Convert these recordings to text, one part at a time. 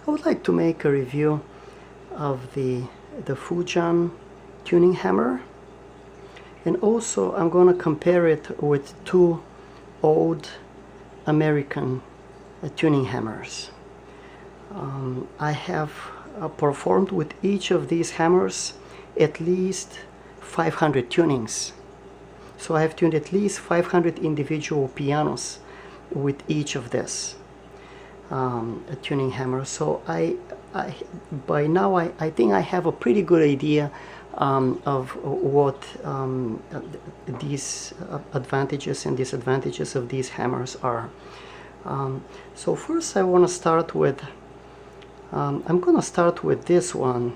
I would like to make a review of the Fujan tuning hammer, and also I'm going to compare it with two old American tuning hammers. I have performed with each of these hammers at least 500 tunings. So I have tuned at least 500 individual pianos with each of this tuning hammer. So by now I think I have a pretty good idea of what these advantages and disadvantages of these hammers are. So first I want to start with, I'm going to start with this one,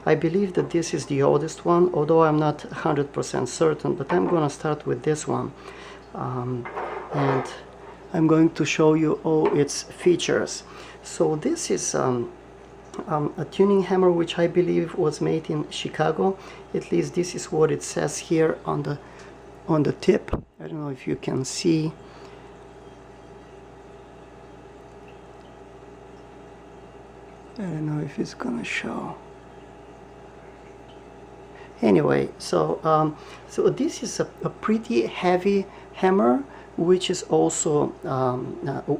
I believe that this is the oldest one, although I'm not 100% certain, but I'm going to start with this one. And I'm going to show you all its features. So this is a tuning hammer which I believe was made in Chicago. At least this is what it says here on the tip. I don't know if you can see. I don't know if it's gonna show. Anyway, so this is a pretty heavy hammer, which is also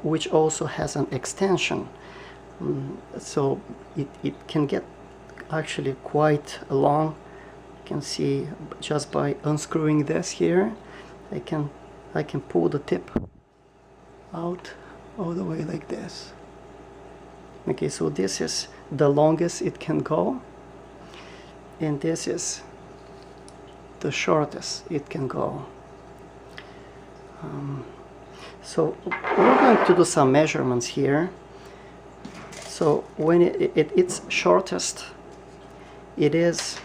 which also has an extension. So it can get actually quite long. You can see just by unscrewing this here, I can pull the tip out all the way like this. Okay, so this is the longest it can go, and this is the shortest it can go. So we're going to do some measurements here. So when it's shortest, it is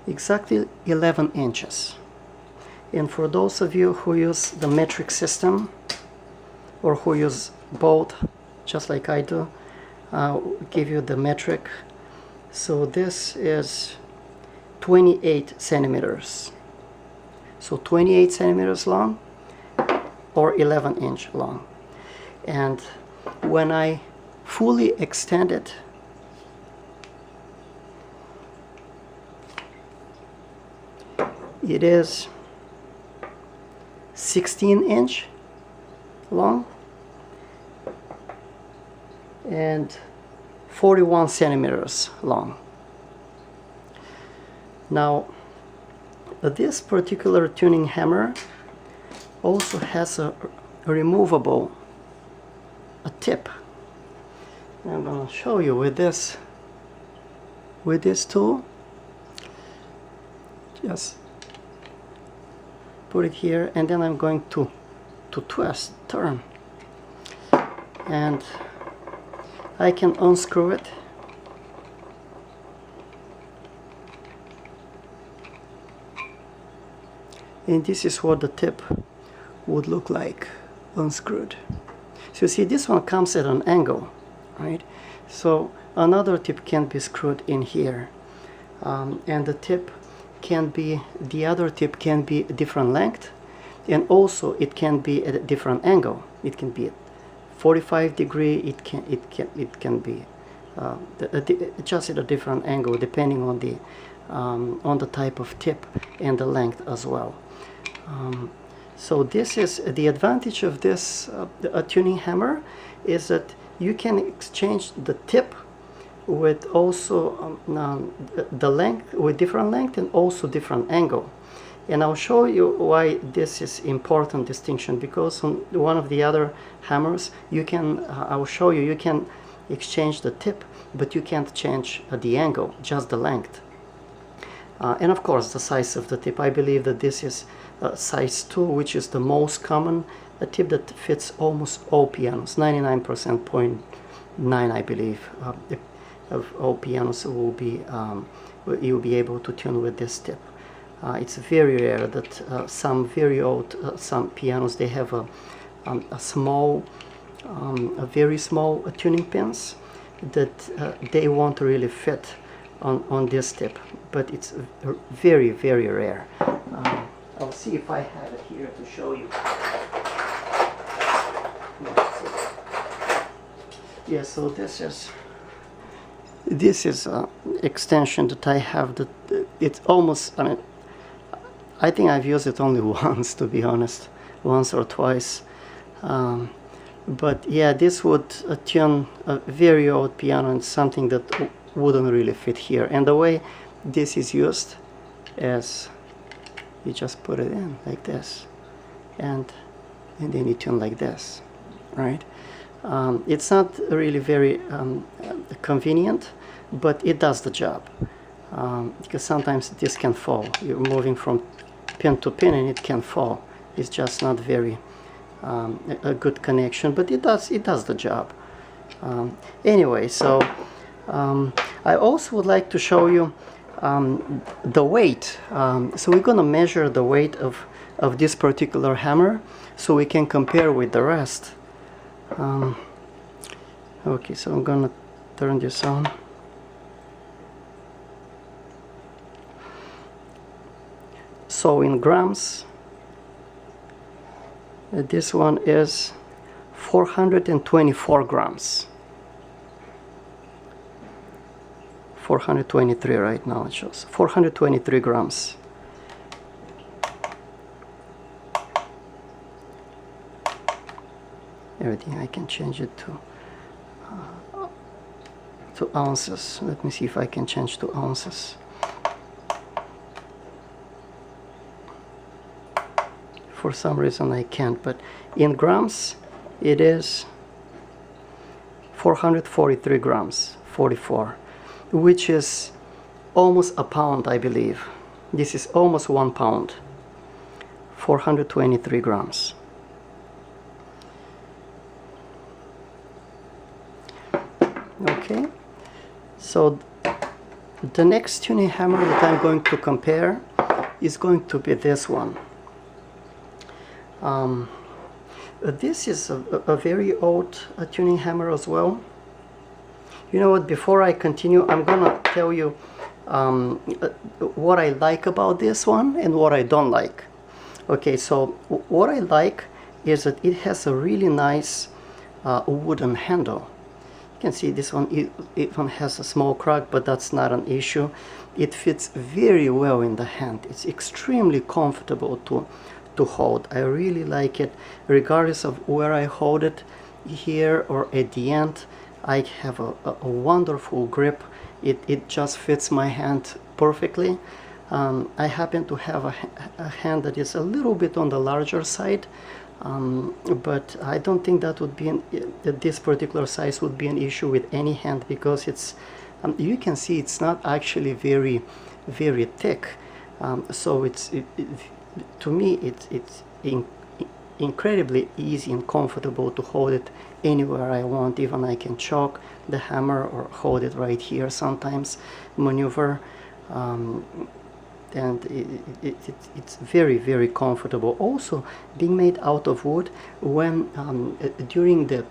exactly 11 inches. And for those of you who use the metric system, or who use both, just like I do, I'll give you the metric. So this is 28 centimeters. So 28 centimeters long, or 11 inch long. And when I fully extend it, it is 16 inch long and 41 centimeters long. Now this particular tuning hammer also has a removable tip. I'm going to show you with this tool. Just put it here, and then I'm going to turn, and I can unscrew it. And this is what the tip would look like unscrewed. So you see, this one comes at an angle, right? So another tip can be screwed in here, and the other tip can be a different length, and also it can be at a different angle. It can be at 45 degree. It can be just at a different angle, depending on the type of tip and the length as well. So this is the advantage of this tuning hammer, is that you can exchange the tip with also the length, with different length and also different angle. And I'll show you why this is important distinction, because on one of the other hammers you can I'll show you can exchange the tip, but you can't change the angle, just the length. And of course the size of the tip. I believe that this is size 2, which is the most common tip that fits almost all pianos. 99.9 I believe of all pianos will be you'll be able to tune with this tip. It's very rare that some very old some pianos, they have a very small tuning pins that they won't really fit on this tip, but it's very, very rare. I'll see if I have it here to show you. Yeah, so this is extension that I have. That it's almost. I mean, I think I've used it only once, to be honest, once or twice. But yeah, this would tune a very old piano and something that wouldn't really fit here. And the way this is used is you just put it in like this, and then you tune like this, right? It's not really very convenient, but it does the job, because sometimes this can fall. You're moving from pin to pin and it can fall. It's just not very a good connection, but it does the job. Anyway, so I also would like to show you the weight. So we're gonna measure the weight of this particular hammer so we can compare with the rest. Okay, so I'm gonna turn this on. So in grams, this one is 424 grams. 423 right now it shows. 423 grams. Everything I can change it to ounces. Let me see if I can change to ounces. For some reason I can't, but in grams it is 443 grams, 44, which is almost a pound, I believe. This is almost 1 pound. 423 grams. Okay, so the next tuning hammer that I'm going to compare is going to be this one. This is a very old tuning hammer as well. You know what, before I continue, I'm gonna tell you what I like about this one and what I don't like. Okay, so what I like is that it has a really nice wooden handle. You can see this one, it one has a small crack, but that's not an issue. It fits very well in the hand. It's extremely comfortable to hold. I really like it, regardless of where I hold it, here or at the end. I have a wonderful grip. It just fits my hand perfectly. I happen to have a hand that is a little bit on the larger side, but I don't think that would be that this particular size would be an issue with any hand, because it's you can see it's not actually very thick. So to me it's incredibly easy and comfortable to hold it anywhere I want. Even I can choke the hammer or hold it right here sometimes, maneuver, and it's very comfortable. Also, being made out of wood, when during the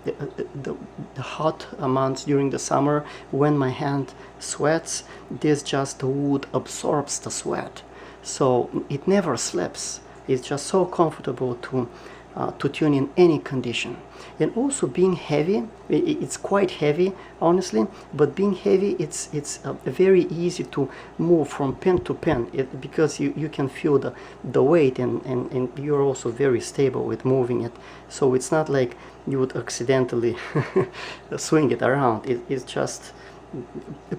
hot months during the summer, when my hand sweats, the wood absorbs the sweat, so it never slips. It's just so comfortable to tune in any condition. And also being heavy, it's quite heavy honestly, but being heavy, it's very easy to move from pin to pin, because you can feel the weight, and you're also very stable with moving it. So it's not like you would accidentally swing it around. It's just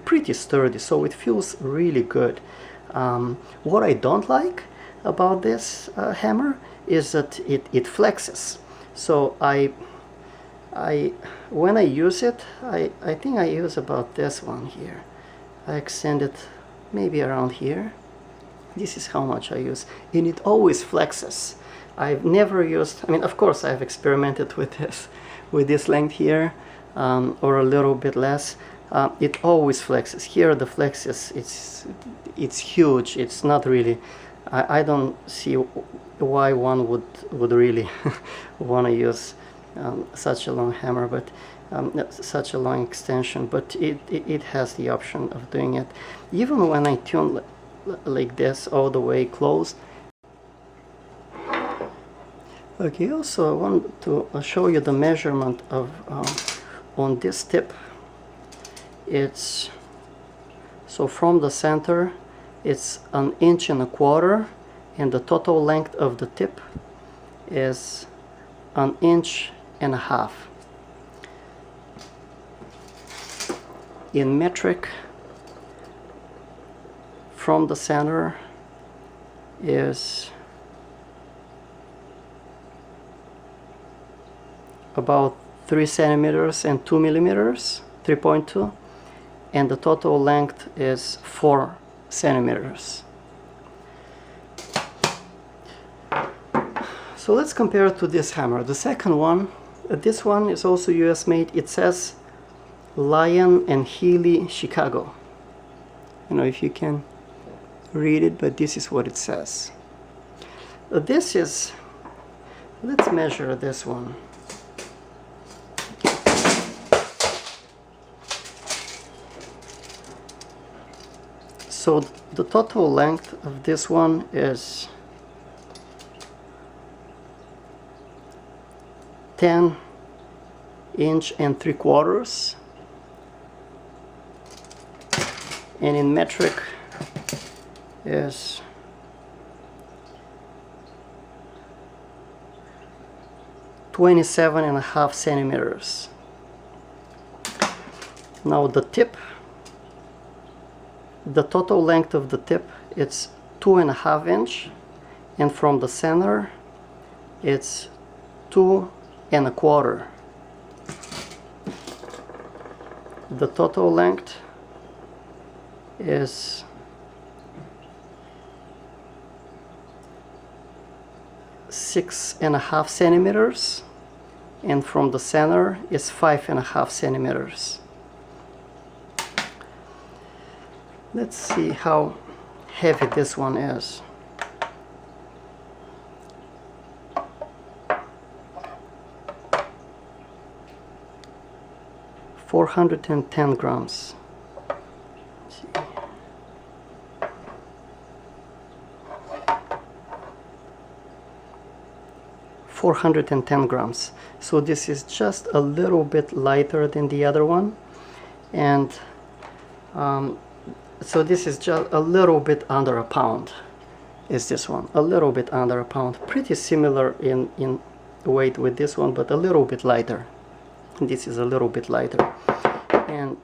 pretty sturdy, so it feels really good. What I don't like about this hammer is that it flexes. So when I use it, I think I use about this one here. I extend it maybe around here. This is how much I use, and it always flexes. I've never used, I mean, of course I've experimented with this length here, or a little bit less. It always flexes. Here the flex it's huge. It's not really, I don't see why one would really want to use such a long hammer, but such a long extension, but it has the option of doing it. Even when I tune like this all the way closed, Okay, also I want to show you the measurement of on this tip. It's so from the center it's 1.25 inches, and the total length of the tip is 1.5 inches. In metric, from the center is about 3 centimeters and 2 millimeters, 3.2, and the total length is 4 centimeters. So let's compare it to this hammer. The second one, this one is also US made. It says Lion and Healy, Chicago. I don't know if you can read it, but this is what it says. This is, let's measure this one. So the total length of this one is 10 inch and 3/4, and in metric is 27.5 centimeters. Now the tip, the total length of the tip, it's 2.5 inch, and from the center it's 2.25. The total length is 6.5 centimeters, and from the center is 5.5 centimeters. Let's see how heavy this one is. – 410 grams. Let's see. 410 grams. So this is just a little bit lighter than the other one, and so this is just a little bit under a pound. Is this one a little bit under a pound? Pretty similar in weight with this one, but a little bit lighter. This is a little bit lighter, and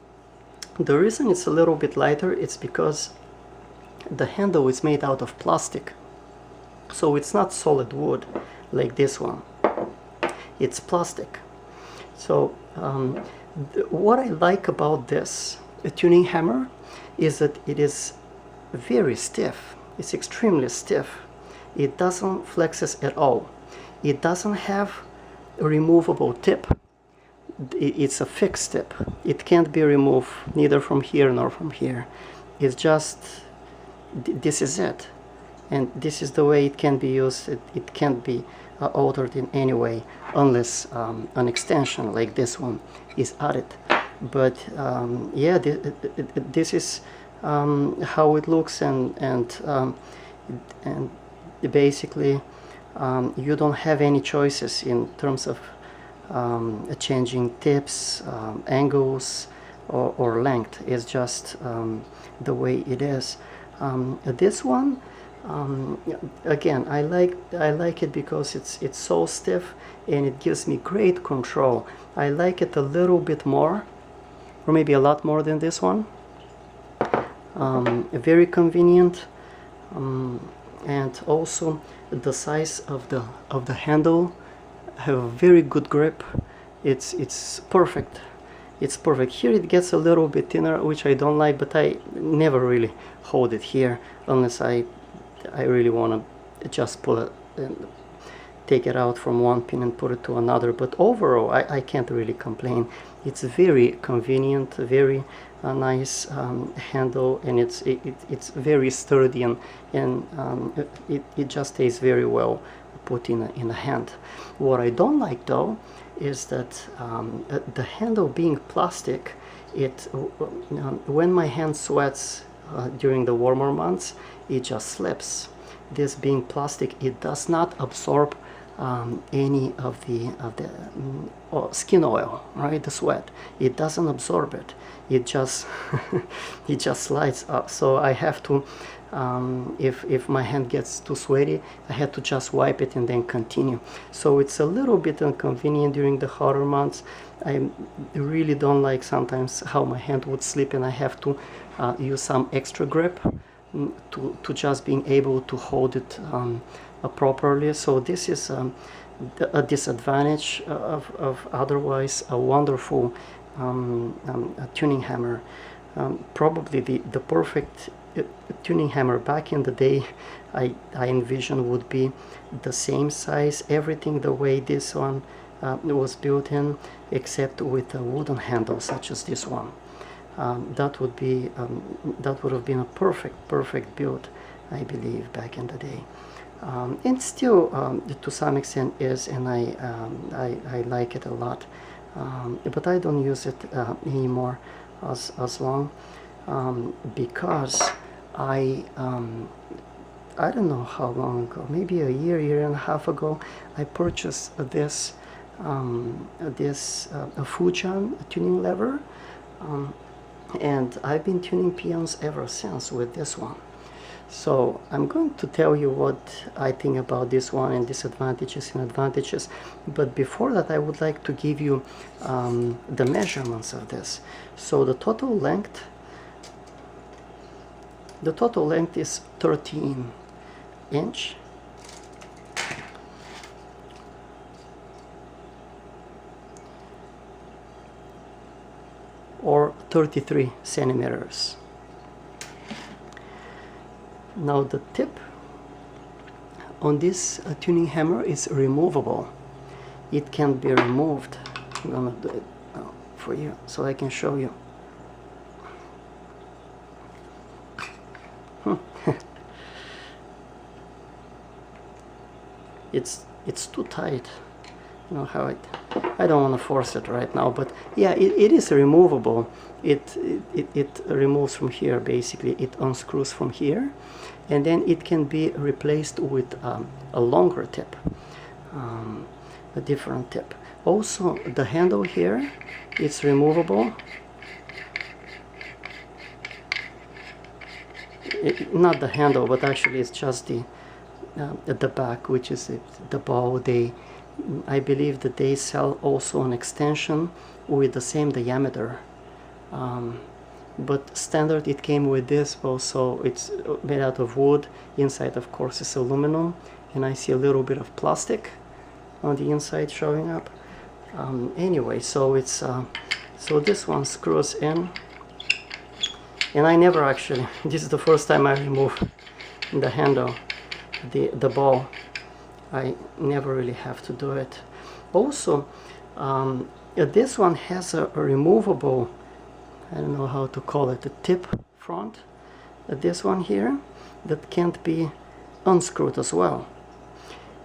the reason it's a little bit lighter is because the handle is made out of plastic, so it's not solid wood like this one. It's plastic. So what I like about this tuning hammer is that it is very stiff. It's extremely stiff. It doesn't flexes at all. It doesn't have a removable tip. It's a fixed tip. It can't be removed neither from here nor from here. It's just, this is it, and this is the way it can be used. It can't be altered in any way unless an extension like this one is added. But yeah, this is how it looks, and basically you don't have any choices in terms of changing tips, angles, or length. It's just the way it is. This one, again, I like it because it's so stiff and it gives me great control. I like it a little bit more, or maybe a lot more than this one. Very convenient, and also the size of the handle have a very good grip. It's perfect. It's perfect. Here it gets a little bit thinner, which I don't like, but I never really hold it here unless I really want to just pull it and take it out from one pin and put it to another. But overall, I can't really complain. It's very convenient, very nice handle, and it's very sturdy, and it just stays very well put in a hand. What I don't like though is that the handle being plastic, when my hand sweats during the warmer months, it just slips. This being plastic, it does not absorb any of the skin oil, right? The sweat. It doesn't absorb it. It just it just slides up. So I have to, if my hand gets too sweaty, I have to just wipe it and then continue. So it's a little bit inconvenient during the hotter months. I really don't like sometimes how my hand would slip, and I have to use some extra grip to just being able to hold it properly. So this is a disadvantage of otherwise a wonderful a tuning hammer. Probably the perfect tuning hammer back in the day, I envision would be the same size, everything the way this one was built in, except with a wooden handle such as this one. That would have been a perfect build, I believe, back in the day. And still to some extent is, and I like it a lot, but I don't use it anymore as long, because I don't know how long ago, maybe a year and a half ago, I purchased this Fujan tuning lever, and I've been tuning peons ever since with this one. So I'm going to tell you what I think about this one and disadvantages and advantages, but before that I would like to give you the measurements of this. So the total length is 13 inch, or 33 centimeters. Now the tip on this tuning hammer is removable. It can be removed. I'm gonna do it now for you so I can show you. It's too tight. You know how I don't want to force it right now, but yeah, it is removable. It removes from here, basically. It unscrews from here, and then it can be replaced with a longer tip, a different tip. Also, the handle here, it's removable. Not the handle, but actually it's just the back, which is the ball. I believe that they sell also an extension with the same diameter, but standard it came with this. Also, it's made out of wood. Inside, of course, is aluminum, and I see a little bit of plastic on the inside showing up. Anyway, so it's so this one screws in, and I never actually, this is the first time I remove the handle, the ball. I never really have to do it. Also, this one has a removable, I don't know how to call it, a tip front. This one here, that can't be unscrewed as well,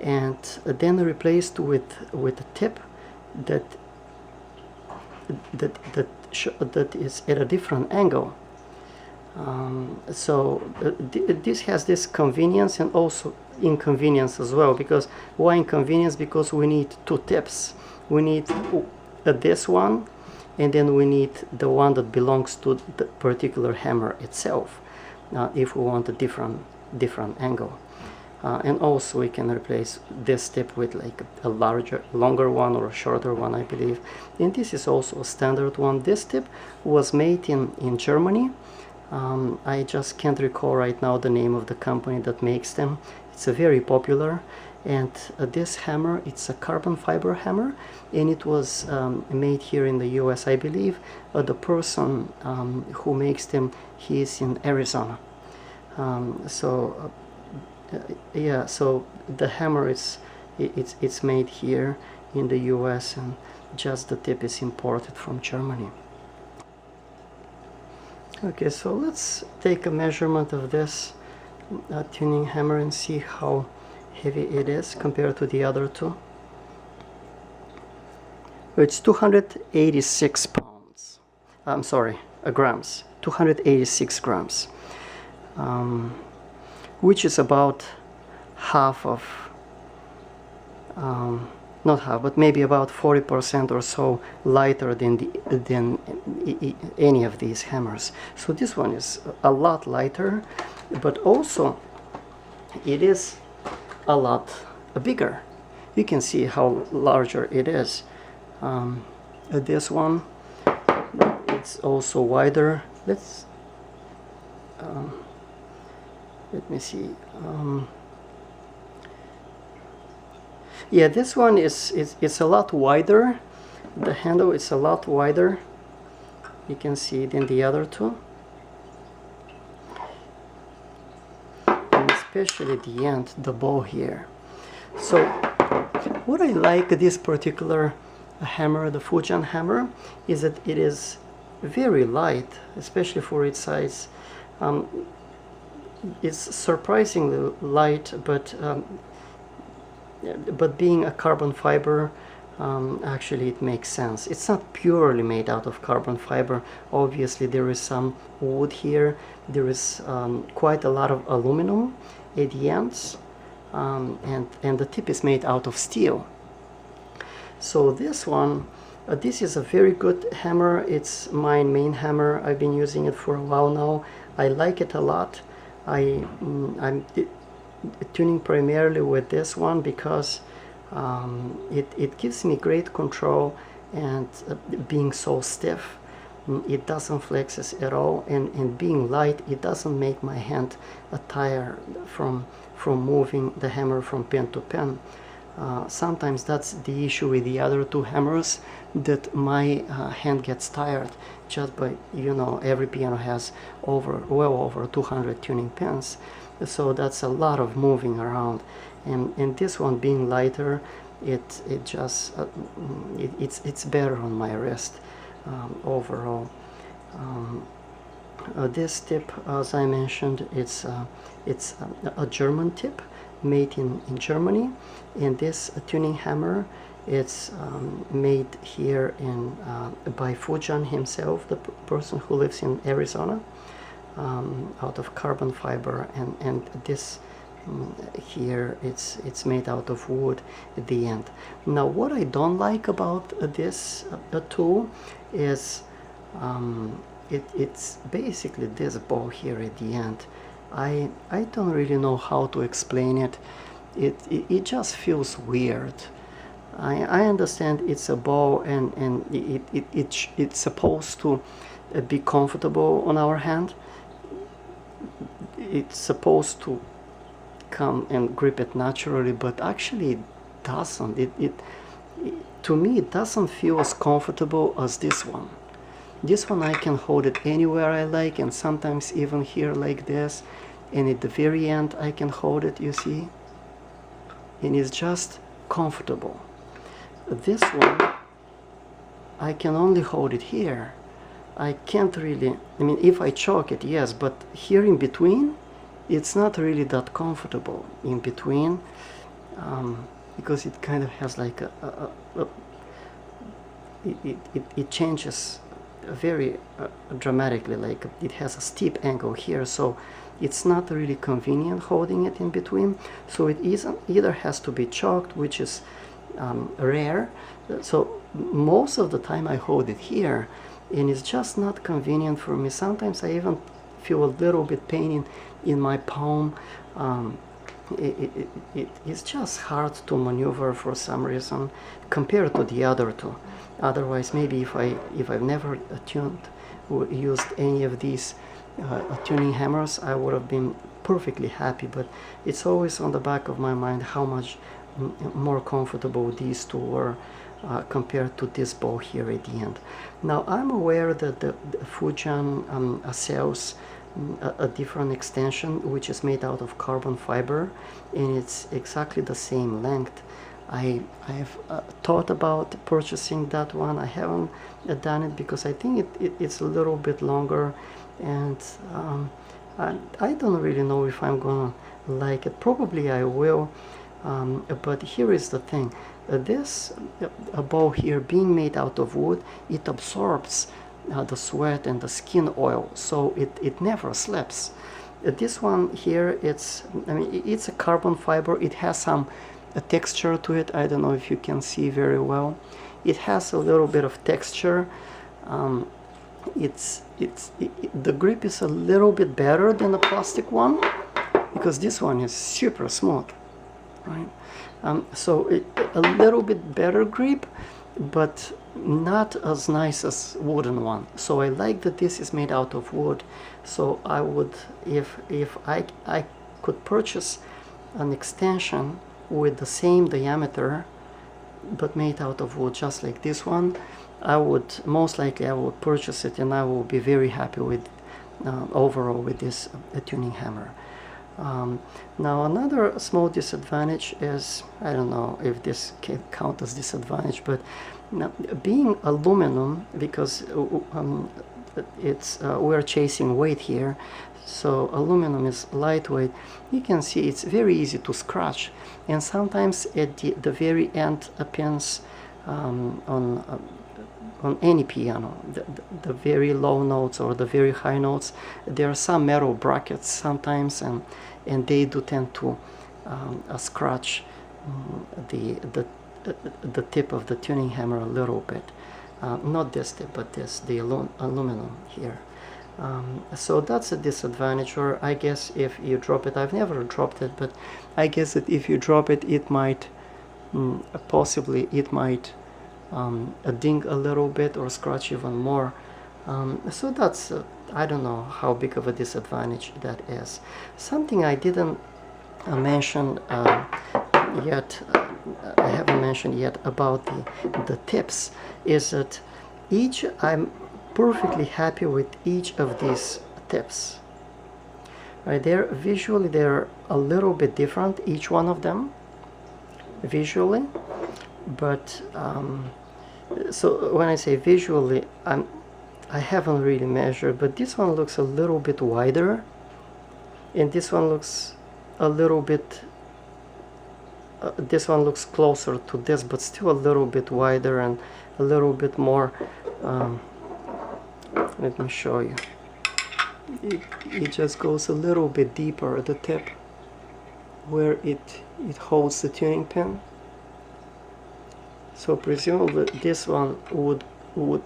and then replaced with a tip that is at a different angle. So this has this convenience and also inconvenience as well. Because why inconvenience? Because we need two tips. We need this one, and then we need the one that belongs to the particular hammer itself, if we want a different angle. And also we can replace this tip with like a longer one or a shorter one, I believe. And this is also a standard one. This tip was made in Germany. I just can't recall right now the name of the company that makes them. It's a very popular, and this hammer, it's a carbon fiber hammer, and it was made here in the US, I believe. The person who makes them, he is in Arizona. Yeah, so the hammer it's made here in the US, and just the tip is imported from Germany. Okay, so let's take a measurement of this tuning hammer and see how heavy it is compared to the other two. It's 286 pounds. I'm sorry, grams. 286 grams, which is about half of not half, but maybe about 40% or so lighter than any of these hammers. So this one is a lot lighter, but also it is a lot bigger. You can see how larger it is. This one, it's also wider. Let me see. Yeah, this one it's a lot wider. The handle is a lot wider. You can see it in the other two. And especially the end, the bow here. So what I like this particular hammer, the Fujan hammer, is that it is very light, especially for its size. It's surprisingly light, but being a carbon fiber, actually it makes sense. It's not purely made out of carbon fiber. Obviously there is some wood here. There is quite a lot of aluminum at the ends, and the tip is made out of steel. So this one, this is a very good hammer. It's my main hammer. I've been using it for a while now. I like it a lot. I'm tuning primarily with this one because it gives me great control, and being so stiff, it doesn't flex at all, and being light, it doesn't make my hand tired from moving the hammer from pen to pen. Sometimes that's the issue with the other two hammers, that my hand gets tired just by, every piano has well over 200 tuning pins, so that's a lot of moving around, and this one being lighter, it's better on my wrist overall. This tip, as I mentioned, it's a German tip made in Germany, and this tuning hammer, it's made here by Fujan himself, the person who lives in Arizona, out of carbon fiber, and this here it's made out of wood at the end. Now what I don't like about this tool is it's basically this bow here at the end. I don't really know how to explain it. It just feels weird. I understand it's a bow, and it's supposed to be comfortable on our hand. It's supposed to come and grip it naturally, but actually it doesn't. To me, it doesn't feel as comfortable as this one. This one I can hold it anywhere I like, and sometimes even here like this, and at the very end I can hold it, you see, and it's just comfortable. This one I can only hold it here. I can't really, if I choke it, yes, but here in between it's not really that comfortable in between, because it kind of has like it changes very dramatically, like it has a steep angle here, so it's not really convenient holding it in between. So it either has to be choked, which is rare, so most of the time I hold it here, and it's just not convenient for me. Sometimes I even feel a little bit pain in my palm. It's just hard to maneuver for some reason compared to the other two. Otherwise, maybe if I've never used any of these tuning hammers, I would have been perfectly happy, but it's always on the back of my mind how much more comfortable these two were compared to this bow here at the end. Now I'm aware that the Fujan sells a different extension which is made out of carbon fiber, and it's exactly the same length. I have thought about purchasing that one. I haven't done it because I think it's a little bit longer, and I don't really know if I'm gonna like it. Probably I will, but here is the thing. This bow here, being made out of wood, it absorbs the sweat and the skin oil, so it never slips. This one here, it's a carbon fiber. It has some a texture to it. I don't know if you can see very well. It has a little bit of texture. The grip is a little bit better than the plastic one, because this one is super smooth, right? So a little bit better grip, but not as nice as wooden one. So I like that this is made out of wood. So I would, if I could purchase an extension with the same diameter but made out of wood, just like this one, I would most likely purchase it, and I will be very happy with overall with this tuning hammer. Now another small disadvantage is, I don't know if this can count as disadvantage, but being aluminum, because we're chasing weight here, so aluminum is lightweight. You can see it's very easy to scratch, and sometimes at the very end pins on any piano, the very low notes or the very high notes, there are some metal brackets sometimes, and they do tend to scratch the tip of the tuning hammer a little bit. Not this tip, but the aluminum here. So that's a disadvantage, or I guess if you drop it, I've never dropped it, but I guess that if you drop it, it might possibly ding a little bit or scratch even more. So that's I don't know how big of a disadvantage that is. Something I didn't mention yet, I haven't mentioned yet about the tips, is that I'm perfectly happy with each of these tips. Right, visually they're a little bit different, each one of them visually, but so when I say visually, I haven't really measured, but this one looks a little bit wider, and this one looks a little bit this one looks closer to this, but still a little bit wider and a little bit more let me show you. It just goes a little bit deeper at the tip where it holds the tuning pin. So presumably this one would you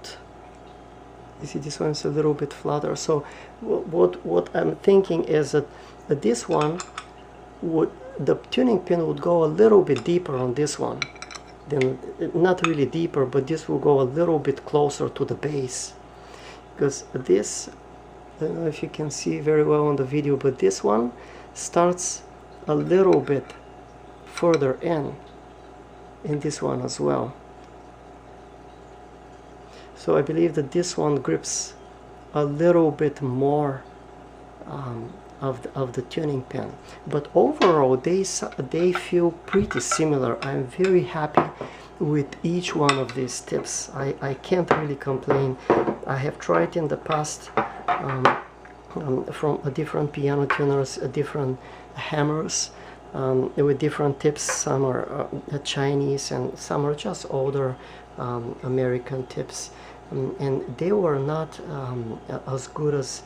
see, this one is a little bit flatter. So what I'm thinking is that this one the tuning pin would go a little bit deeper on this one. Then not really deeper, but this will go a little bit closer to the base, because this, I don't know if you can see very well on the video, but this one starts a little bit further in this one as well. So I believe that this one grips a little bit more of the tuning pin, but overall they feel pretty similar. I'm very happy with each one of these tips. I can't really complain. I have tried in the past from different piano tuners, different hammers with different tips. Some are Chinese and some are just older American tips, and they were not as good as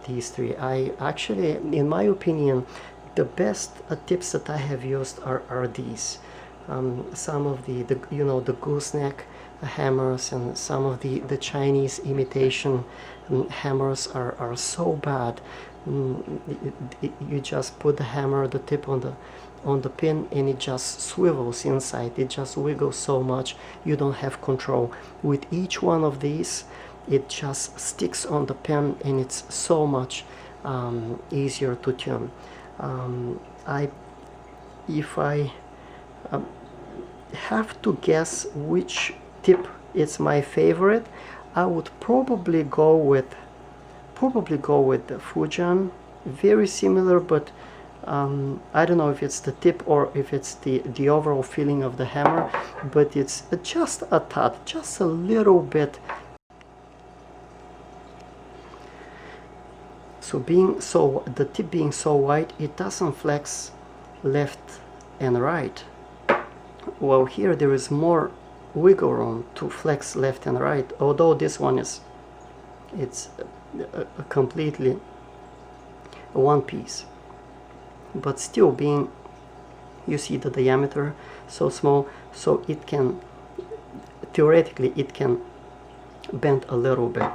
these three. I actually, in my opinion, the best tips that I have used are these. Some of the gooseneck hammers and some of the Chinese imitation hammers are so bad. You just put the hammer, the tip on the pin, and it just swivels inside. It just wiggles so much you don't have control. With each one of these, it just sticks on the pin, and it's so much easier to tune. If I have to guess which tip is my favorite, I would probably go with the Fujan. Very similar, but I don't know if it's the tip or if it's the overall feeling of the hammer, but it's just a tad, just a little bit. So the tip being so wide, it doesn't flex left and right. Well, here there is more wiggle room to flex left and right, although this one it's a completely one piece, but still being You see the diameter so small, so it can, theoretically, it can bend a little bit,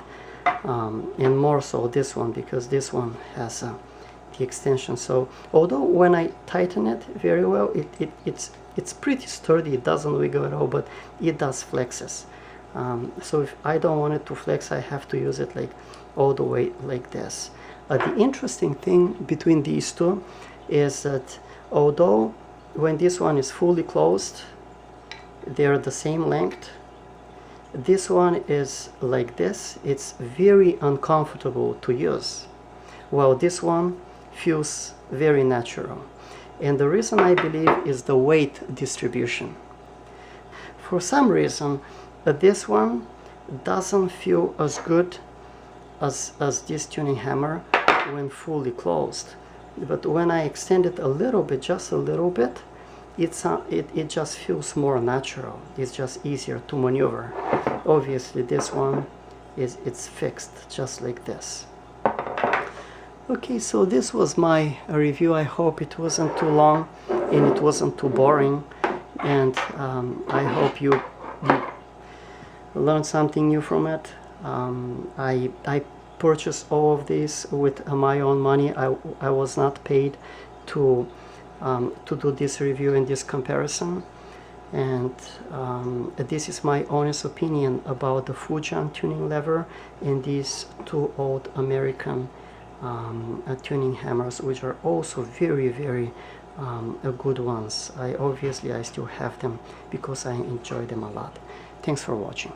and more so this one, because this one has the extension. So although when I tighten it very well, it's pretty sturdy, it doesn't wiggle at all, but it does flexes. So if I don't want it to flex, I have to use it like all the way like this. The interesting thing between these two is that although when this one is fully closed, they're the same length, this one is like this. It's very uncomfortable to use, while this one feels very natural. And the reason, I believe, is the weight distribution. For some reason, this one doesn't feel as good as this tuning hammer when fully closed. But when I extend it a little bit, just a little bit, it just feels more natural. It's just easier to maneuver. Obviously this one it's fixed just like this. Okay, so this was my review. I hope it wasn't too long and it wasn't too boring, and I hope you learned something new from it. I purchased all of this with my own money. I was not paid to do this review and this comparison, and this is my honest opinion about the Fujan tuning lever and these two old American tuning hammers, which are also very, very good ones. I still have them because I enjoy them a lot. Thanks for watching.